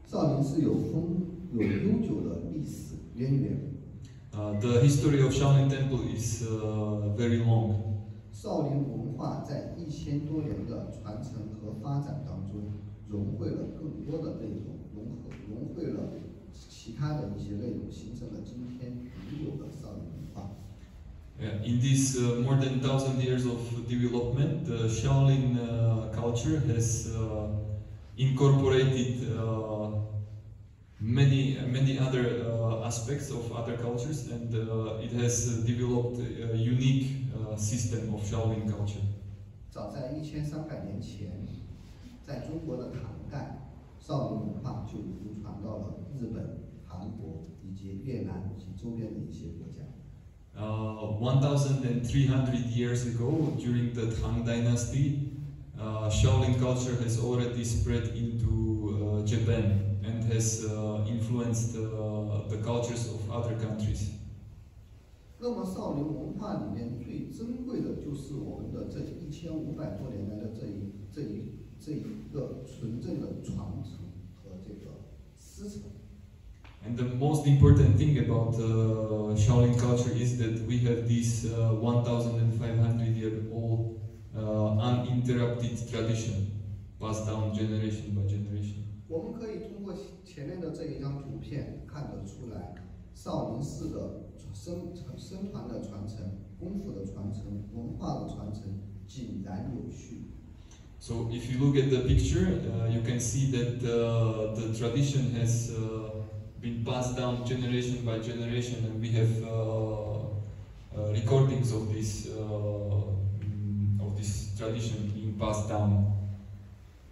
少林寺有悠久的历史渊源。The history of Shaolin Temple is very long. 少林文化在1000多年的传承和发展当中，融汇了更多的内容，融汇了其他的一些内容，形成了今天独有的少林文化。In this more than 1,000 years of development, the Shaolin culture has incorporated many other aspects of other cultures, and it has developed a unique system of Shaolin culture. 早在1300年前，在中国的唐代，少林文化就已经传到了日本、韩国以及越南及周边的一些国家。1,300 years ago, during the Tang Dynasty, Shaolin culture has already spread into Japan and has influenced the cultures of other countries. 那么少林文化里面最珍贵的就是我们的这1500多年来的这一个纯正的传承和这个师承。And the most important thing about Shaolin culture is that we have this 1,500-year-old uninterrupted tradition, passed down generation by generation. 我们可以通过前面的这一张图片看得出来，少林寺的僧团的传承、功夫的传承、文化的传承井然有序。So if you look at the picture, you can see that the tradition has been passed down generation by generation, and we have recordings of this tradition being passed down.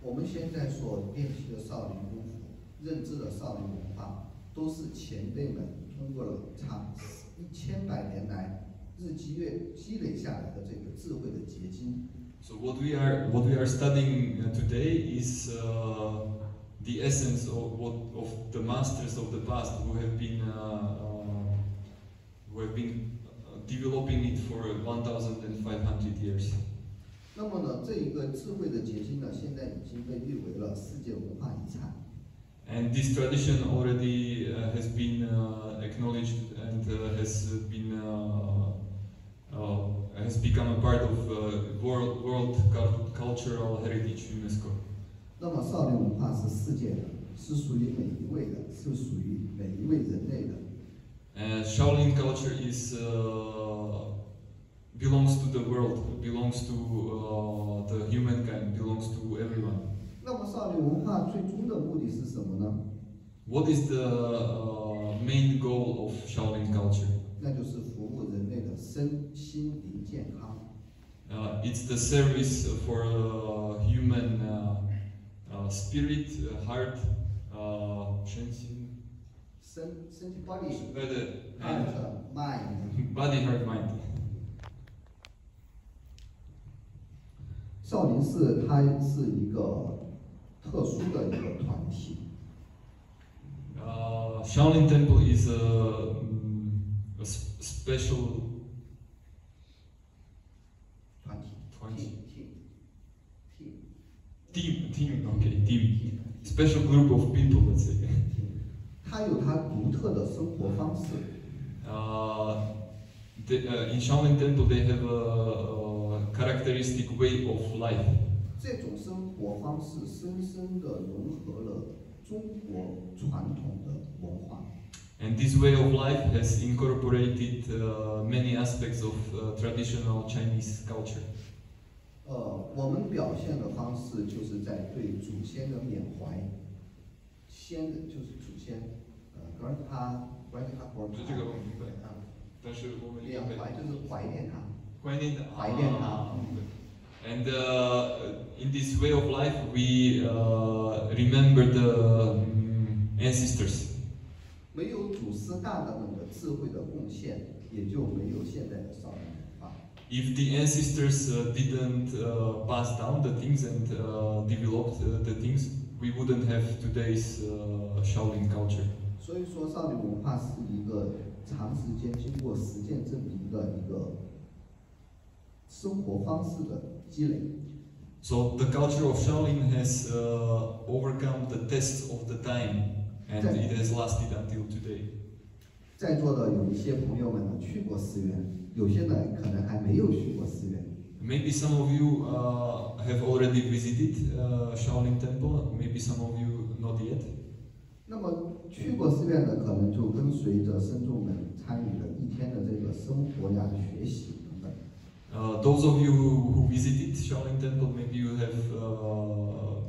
我们现在所练习的少林功夫、认知的少林文化，都是前辈们通过了1100年来日积月累下来的这个智慧的结晶。So what we are studying today is the essence of the masters of the past who have been developing it for 1,500 years. 那么呢，这一个智慧的结晶呢，现在已经被誉为了世界文化遗产。And this tradition already has been acknowledged and has become a part of World Cultural Heritage UNESCO. 那么少林文化是世界的，是属于每一位的，是属于每一位人类的。Shaolin culture belongs to the world, belongs to the humankind, belongs to everyone. 那么少林文化最终的目的是什么呢？ What is the main goal of Shaolin culture? 那就是服务人类的身心灵健康。It's the service for human spirit, heart, 身心 body, and mind. Body, heart, mind. 少林寺它是一个特殊的一个团体。Shaolin Temple is a special 团体。team. Okay, team. Special group of people, let's say. 它有它独特的生活方式。In Shaolin Temple, they have a characteristic way of life. 这种生活方式深深地融合了中国传统的文化。And this way of life has incorporated many aspects of traditional Chinese culture. 我们表现的方式就是在对祖先的缅怀，就是祖先，grandpa，这个我明白啊，但是我们缅怀就是怀念他，怀念他。And in this way of life, we remember the ancestors. 没有祖师大德们的智慧的贡献，也就没有现在的少林文化。If the ancestors didn't pass down the things and develop the things, we wouldn't have today's Shaolin culture. 所以说，少林文化是一个长时间经过实践证明的一个生活方式的积累。So the culture of Shaolin has overcome the tests of the time, and it has lasted until today. 在座的有一些朋友们呢去过寺院，有些呢可能还没有去过寺院。 Maybe some of you have already visited Shaolin Temple, maybe some of you not yet. 那么去过寺院的，可能就跟随着僧众们参与了一天的这个生活呀、学习等等。Those of you who visited Shaolin Temple, maybe you have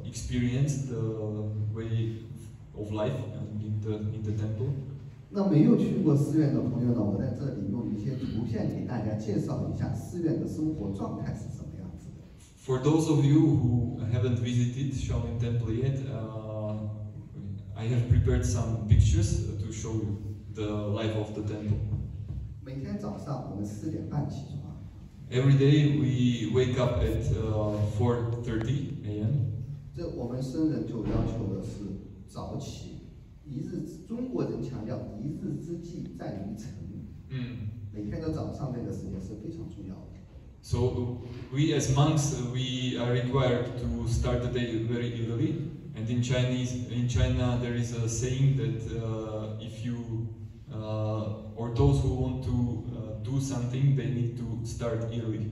experienced the way of life in the temple. 那没有去过寺院的朋友呢，我在这里用一些图片给大家介绍一下寺院的生活状态是什么样子的。For those of you who haven't visited Shaolin Temple yet, I have prepared some pictures to show you the life of the temple. 每天早上我们4点半起床。 Every day we wake up at 4:30 a.m. 这我们僧人就要求的是早起。中国人强调一日之计在于晨。每天的早上这个时间是非常重要的。 So we as monks we are required to start the day very early, and in China there is a saying that if you or those who want to do something, they need to start early.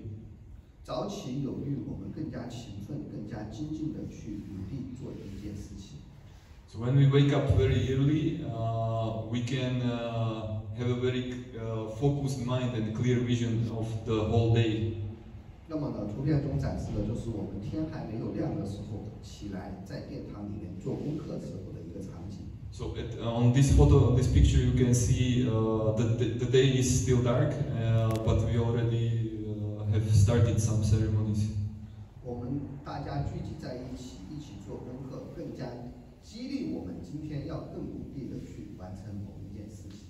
早起有益我们更加勤奋、更加精进的去努力做一件事情。 So when we wake up very early, we can have a very focused mind and clear vision of the whole day. 那么呢，图片中展示的就是我们天还没有亮的时候起来，在殿堂里面做功课时候的一个场景。 So on this photo, on this picture, you can see the day is still dark, but we already have started some ceremonies. 我们大家聚集在一起做功课，更加激励我们今天要更努力的去完成某一件事情。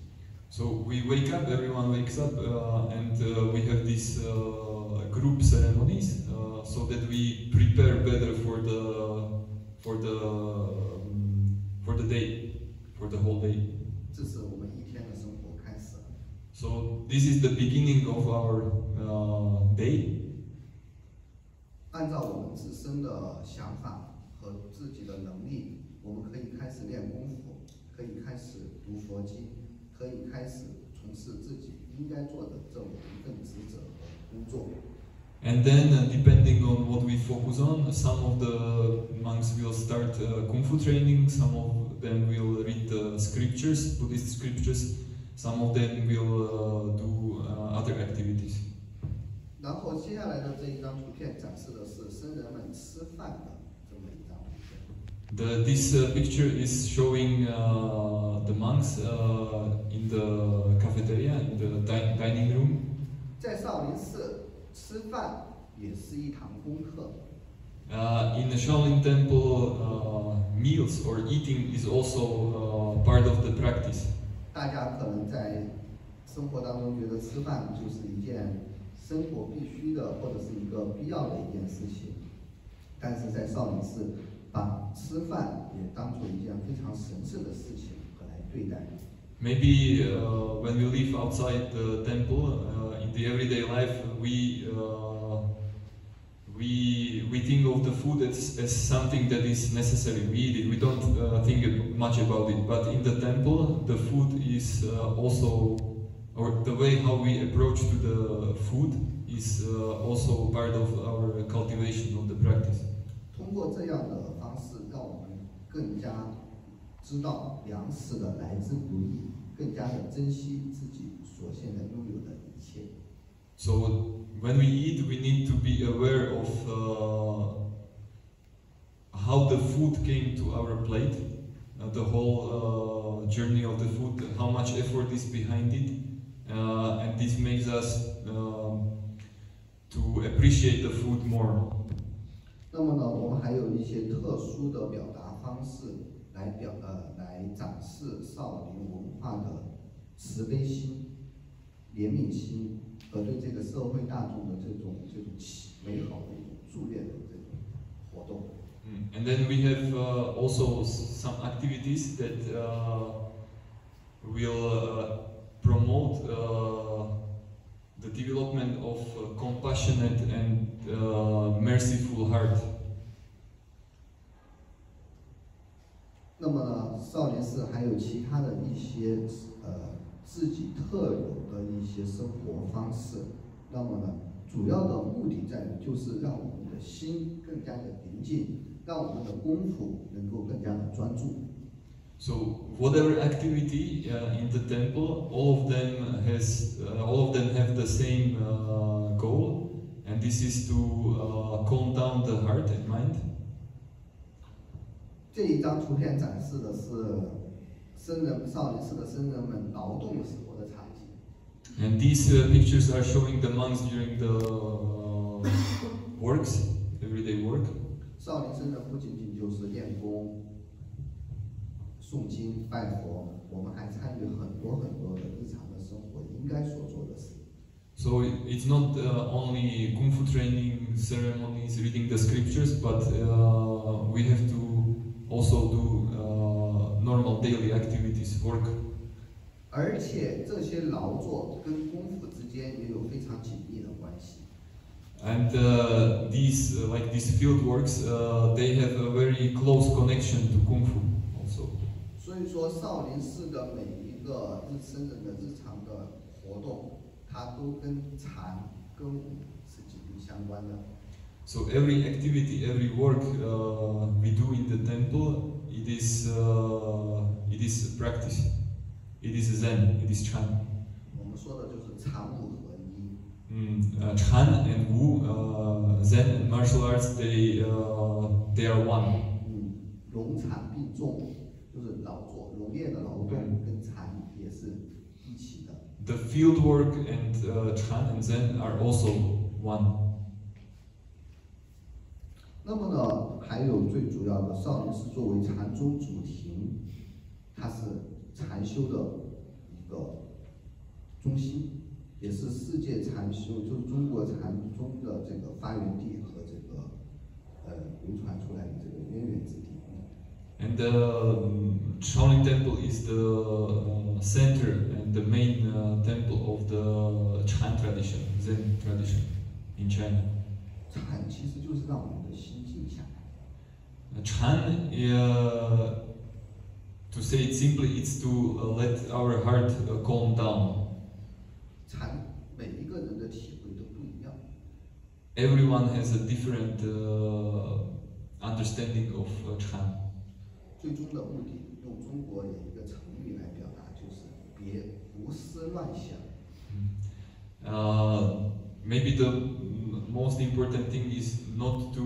So we wake up, everyone wakes up, and we have these group ceremonies, so that we prepare better for the day, for the whole day. 这是我们一天的生活开始。 So this is the beginning of our day. 按照我们自身的想法和自己的能力，我们可以开始练功夫，可以开始读佛经，可以开始从事自己应该做的这么一份职责和工作。 And then, depending on what we focus on, some of the monks will start kung fu training, some of them will read the scriptures, Buddhist scriptures, some of them will do other activities. 然后接下来的这一张图片展示的是僧人们吃饭的这么一张图片。 This picture is showing the monks in the cafeteria, in the dining room. 在少林寺吃饭也是一堂功课。 In the Shaolin Temple, meals or eating is also part of the practice. 大家可能在生活当中觉得吃饭就是一件生活必须的，或者是一个必要的一件事情，但是在少林寺，把吃饭也当做一件非常神圣的事情来对待。 Maybe when we live outside the temple, in the everyday life, we think of the food as something that is necessary. We eat it. We don't think much about it. But in the temple, the food is also, or the way how we approach to the food is also part of our cultivation of the practice. 通过这样的方式，让我们更加知道粮食的来之不易，更加的珍惜自己所现在拥有的一切。 So when we eat, we need to be aware of how the food came to our plate, the whole journey of the food, how much effort is behind it, and this makes us to appreciate the food more. 那么呢，我们还有一些特殊的表达方式来展示少林文化的慈悲心、怜悯心和对这个社会大众的这种美好的一种助念的这种活动。 And then we have also some activities that will promote the development of compassionate and merciful heart. 那么呢，少林寺还有其他的一些自己特有的一些生活方式。那么呢，主要的目的在于就是让我们的心更加的宁静，让我们的功夫能够更加的专注。So whatever activity in the temple, all of them have the same goal, and this is to calm down the heart and mind. 这一张图片展示的是少林寺的僧人们劳动的时候的场景。And these pictures are showing the monks during the works, everyday work. 少林僧人不仅仅就是练功、诵经、拜佛，我们还参与很多的日常的生活应该所做的事。So it's not only kung fu training, ceremonies, reading the scriptures, but we have to also do normal daily activities, work. 而且这些劳作跟功夫之间也有非常紧密的关系。And these field works, they have a very close connection to kung fu also. 所以说，少林寺的每一个僧人的日常的活动，它都跟禅、跟武是紧密相关的。So every activity, every work we do in the temple, it is practice, it is Zen, it is Chan. 我们说的就是禅武合一。Chan and Wu, Zen and martial arts, they are one. 龙禅并重，就是农业的劳动跟禅也是一起的。The field work and Chan and Zen are also one. 那么呢，还有最主要的，少林寺作为禅宗主庭，它是禅修的一个中心，也是世界禅修，就是中国禅宗的这个发源地和这个流传出来的这个渊源之地。And the Shaolin Temple is the center and the main temple of the Chan tradition, Zen tradition in China. 禅其实就是让我们的心静下来。Chan, to say it simply, it's to let our heart calm down. 禅每一个人的体会都不一样。Everyone has a different understanding of Chan. 最终的目的，用中国有一个成语来表达，就是别胡思乱想。Maybe the most important thing is not to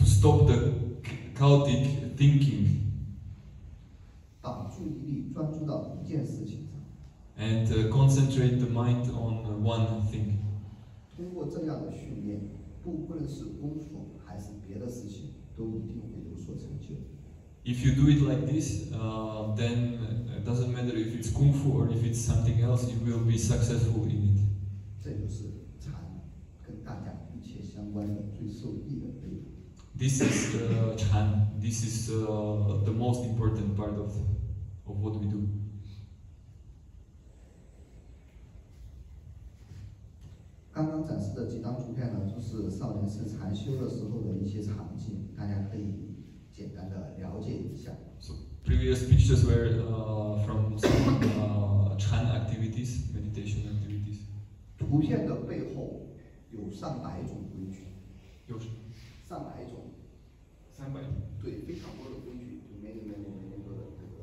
stop the chaotic thinking. 把注意力专注到一件事情上。And concentrate the mind on one thing. 通过这样的训练，不论是功夫还是别的事情，都一定会有所成就。If you do it like this, then it doesn't matter if it's kung fu or if it's something else, you will be successful in it. 这就是禅跟大家密切相关的最受益的内容。This is Chan. This is the most important part of what we do. 刚刚展示的几张图片呢，就是少林寺禅修的时候的一些场景，大家可以简单的了解一下。So previous pictures were from some Chan activities, meditation activities. 图片的背后有上百种规矩，有上百种300种，对，非常多的规矩，没多的这个。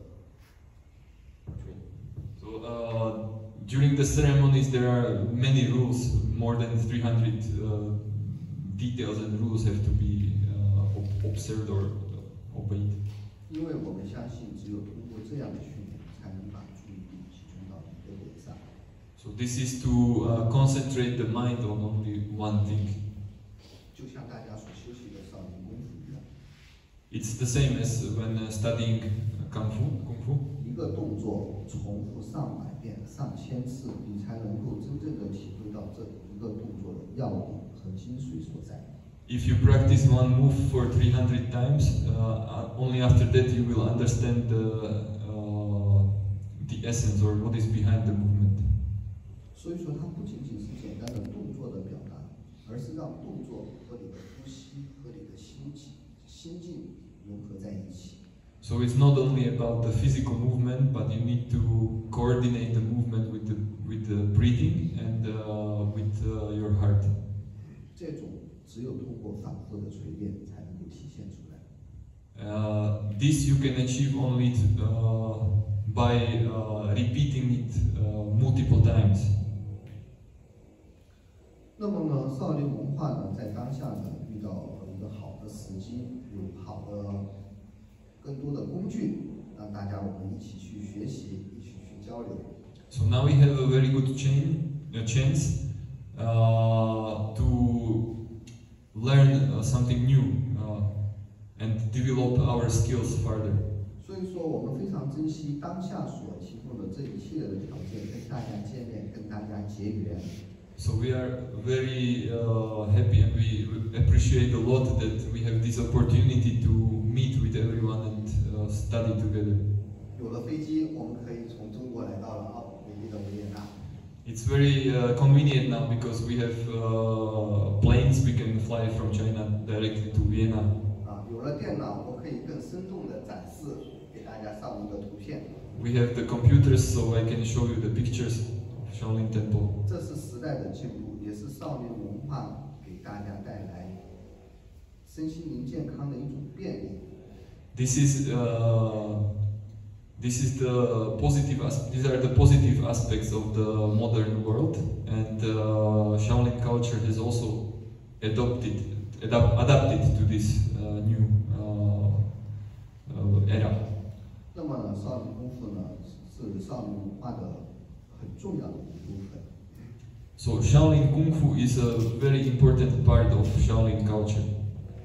So during the ceremonies there are many rules, more than 300 details and rules have to be observed or obeyed. 因为我们相信，只有通过这样的训练，才能把注意力集中到一个点上。So this is to concentrate the mind on only one thing. 就像大家所修习的少林功夫一样。It's the same as when studying kung fu. 一个动作重复上百遍、上千次，你才能够真正的体会到这一个动作的要点和精髓所在。If you practice one move for 300 times, only after that you will understand the essence or what is behind the movement. 所以说，它不仅仅是简单的动作而是让动作和你的呼吸和你的心境融合在一起。So it's not only about the physical movement, but you need to coordinate the movement with the breathing and with your heart. 这种只有通过反复的锤炼才能够体现出来。This you can achieve only by repeating it multiple times. 那么呢，少林文化呢，在当下呢，遇到一个好的时机，有好的更多的工具，让大家我们一起去学习，一起去交流。So now we have a very good chance to learn something new and develop our skills further. 所以说，我们非常珍惜当下所提供的这一系列的条件，跟大家见面，跟大家结缘。So we are very happy and we appreciate a lot that we have this opportunity to meet with everyone and study together. 有了飞机，我们可以从中国来到了美丽的维也纳。It's very convenient now because we have planes. We can fly from China directly to Vienna. 有了电脑，我可以更生动地展示给大家少林的图片。We have the computers, so I can show you the pictures of Shaolin Temple. 这是时代的进步，也是少林文化给大家带来身心灵健康的一种便利。These are the positive aspects of the modern world, and Shaolin culture has also adapted to this new era. 那么呢，少林功夫呢是少林文化的很重要的一部分。So Shaolin Kung Fu is a very important part of Shaolin culture.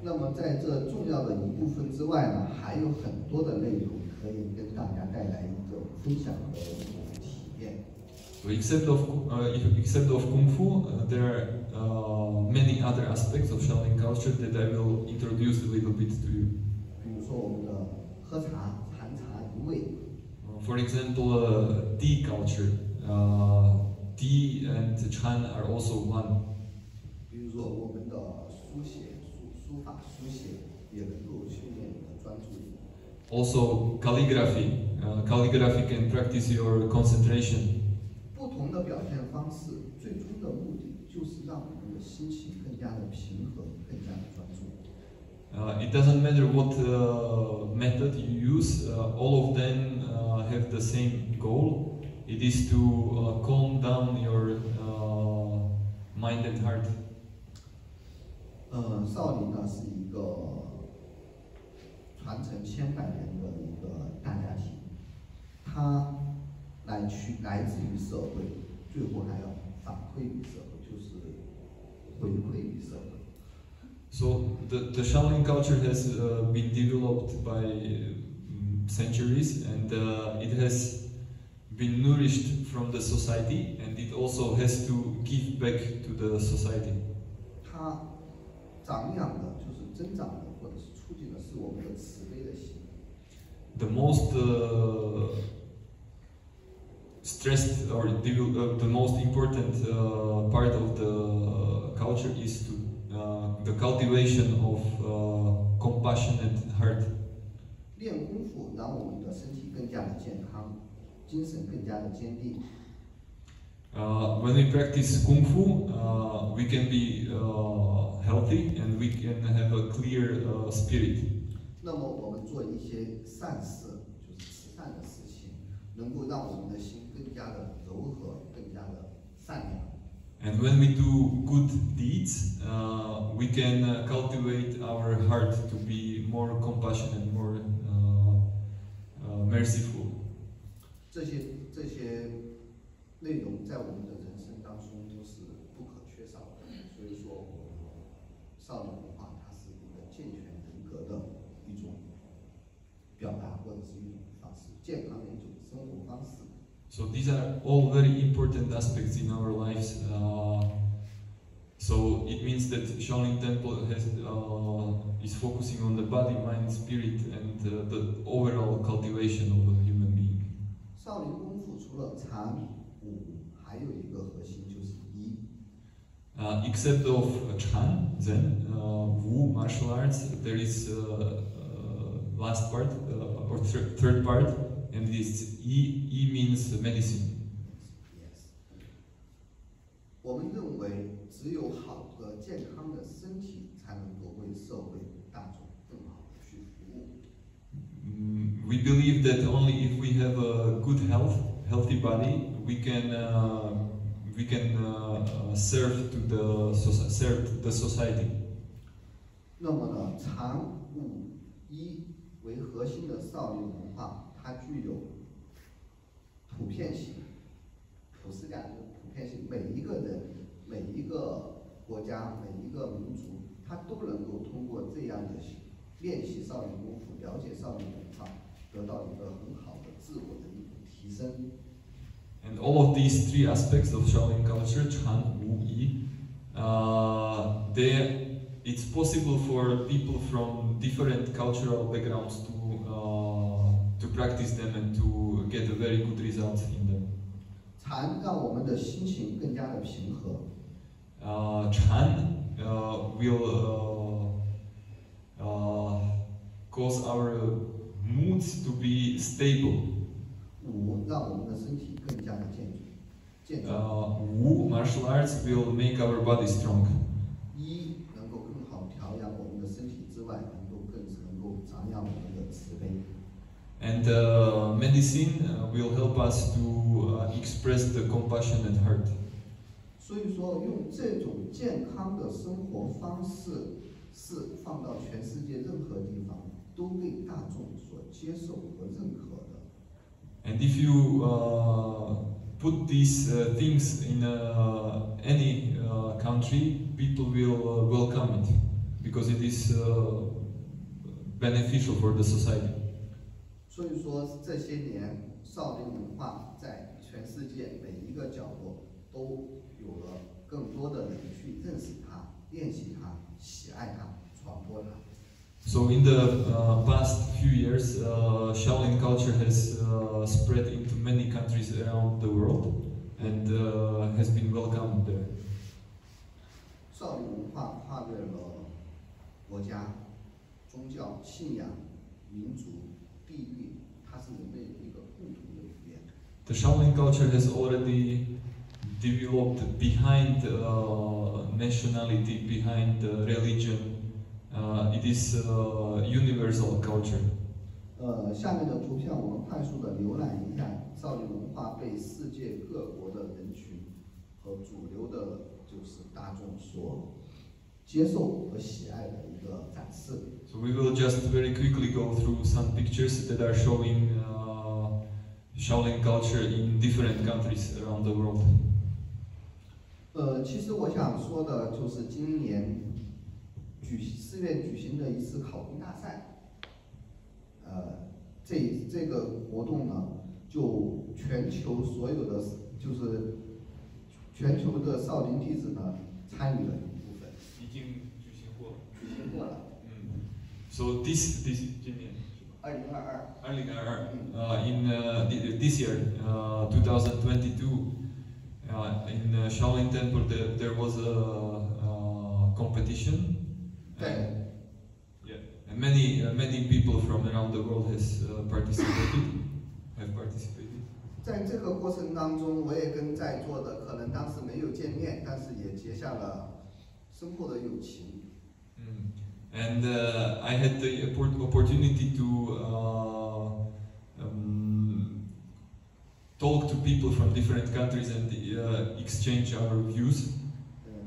那么在这重要的一部分之外呢，还有很多的内容可以跟大家带来一个分享的一种体验。So except of Kung Fu, there are many other aspects of Shaolin culture that I will introduce a little bit to you. 比如说我们的喝茶、禅茶一味。For example, tea culture. Tea and Chan are also one. 比如说我们的书法书写也能够训练你的专注力。Also calligraphy. Calligraphy can practice your concentration. 不同的表现方式，最终的目的就是让我们的心情更加的平和，更加的专注。It doesn't matter what method you use. All of them have the same goal. It is to calm down your mind and heart. 少林呢是一个传承千百年的一个大家庭，它来自于社会，最后还要反馈于社会，就是回馈于社会。So the Shaolin culture has been developed by centuries, and it has been nourished from the society, and it also has to give back to the society. 它长养的，就是增长的，或者是促进的，是我们的慈悲的心。The most stressed or the most important part of the culture is the cultivation of compassionate heart. 练功夫让我们的身体更加的健康，精神更加的坚定。When we practice Kung Fu, we can be healthy and we can have a clear spirit. 那么我们做一些善事，就是慈善的事情，能够让我们的心更加的柔和，更加的善良。And when we do good deeds, we can cultivate our heart to be more compassionate, more merciful. 这些内容在我们的人生当中都是不可缺少的。所以说，少林文化它是一个健全人格的一种表达，或者是一种方式，健康的一种生活方式。So these are all very important aspects in our lives. So it means that Shaolin Temple is focusing on the body, mind, spirit, and the overall cultivation of a human being. 少林功夫除了禅、武，还有一个核心就是一。Except of Chan, Zen, Wu, martial arts, there is last part or third part, and this Yi. Yi means medicine. Yes. 我们认为，只有好的、健康的身体，才能够为社会大众更好的去服务。We believe that only if we have a good healthy body, we can serve the society. 那么呢，禅、武、一为核心的少林文化，它具有普遍性、普世价值、普遍性。每一个人、每一个国家、每一个民族，他都能够通过这样的练习少林功夫，了解少林文化，得到一个很好的自我的一种提升。And all of these three aspects of Shaolin culture, Chan, Wu, Yi, it's possible for people from different cultural backgrounds to practice them and to get a very good result in them. 禅让我们的心情更加的平和。Chan will cause our moods to be stable. 武让我们的身体更加的健壮。Wu, martial arts, will make our body strong. 一能够更好调养我们的身体之外，能够长养我们的慈悲。And medicine will help us to express the compassionate heart. 所以说，用这种健康的生活方式，是放到全世界任何地方都被大众所接受和认可的。And if you put these things in any country, people will welcome it because it is beneficial for the society. 所以说，这些年少林文化在全世界每一个角落都有了更多的人去认识它、练习它、喜爱它、传播它。So in the past few years, Shaolin culture has spread into many countries around the world and has been welcomed there. 少林文化跨越了国家、宗教、信仰、民族、地域，它是人类一个共同的语言。The Shaolin culture has already developed behind nationality, behind religion. It is universal culture. 下面的图片我们快速的浏览一下，少林文化被世界各国的人群和主流的就是大众所接受和喜爱的一个展示。So we will just very quickly go through some pictures that are showing Shaolin culture in different countries around the world. 其实我想说的就是今年4月举行的一次考评大赛。这个活动呢，就全球所有的就是全球的少林弟子呢参与了一部分。已经举行过了。举行过了。So this 今年。2022。in this year, 2022, in Shaolin Temple there was a competition. Yeah, and many people from around the world have participated. 在这个过程当中，我也跟在座的可能当时没有见面，但是也结下了深厚的友情。And I had the opportunity to talk to people from different countries and exchange our views.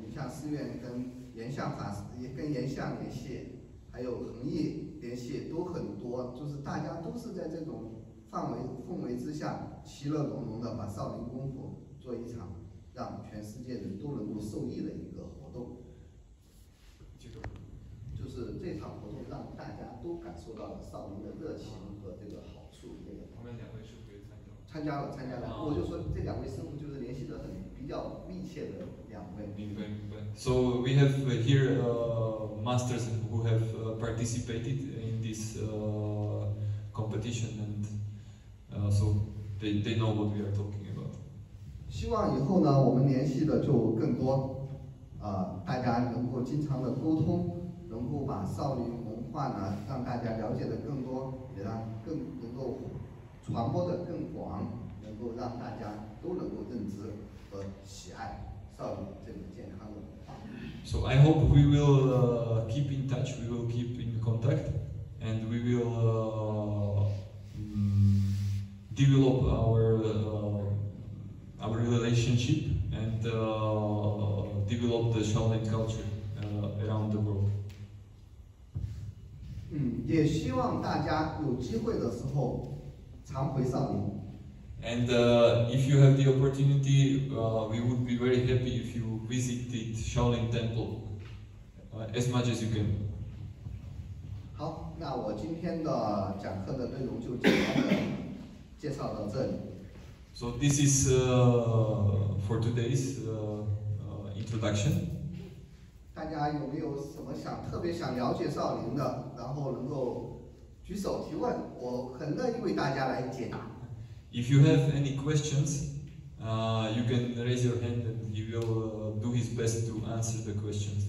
你像寺院跟岩相法师也跟岩相联系，还有恒毅联系都很多，就是大家都是在这种氛围之下，其乐融融的把少林功夫做一场让全世界人都能够受益的一个活动。就是这场活动让大家都感受到了少林的热情和这个好处。他们2位师傅也参加了。我就说这2位师傅就是联系的比较密切的2位。明白。So we have here masters who have participated in this competition, and so they know what we are talking about. 希望以后呢，我们联系的就更多。大家能够经常的沟通，能够把少林文化呢让大家了解的更多，也让更能够传播的更广，能够让大家都能够认知和喜爱少林这种健康的文化。So I hope we will keep in touch, we will keep in contact, and we will develop our relationship and develop the Shaolin culture around the world. 也希望大家有机会的时候常回少林。And if you have the opportunity, we would be very happy if you visited Shaolin Temple as much as you can. 好，那我今天的讲课的内容就简单的介绍到这里。So this is for today's introduction. 大家有没有什么特别想了解少林的，然后能够举手提问，我很乐意为大家来解答。If you have any questions, you can raise your hand and he will do his best to answer the questions.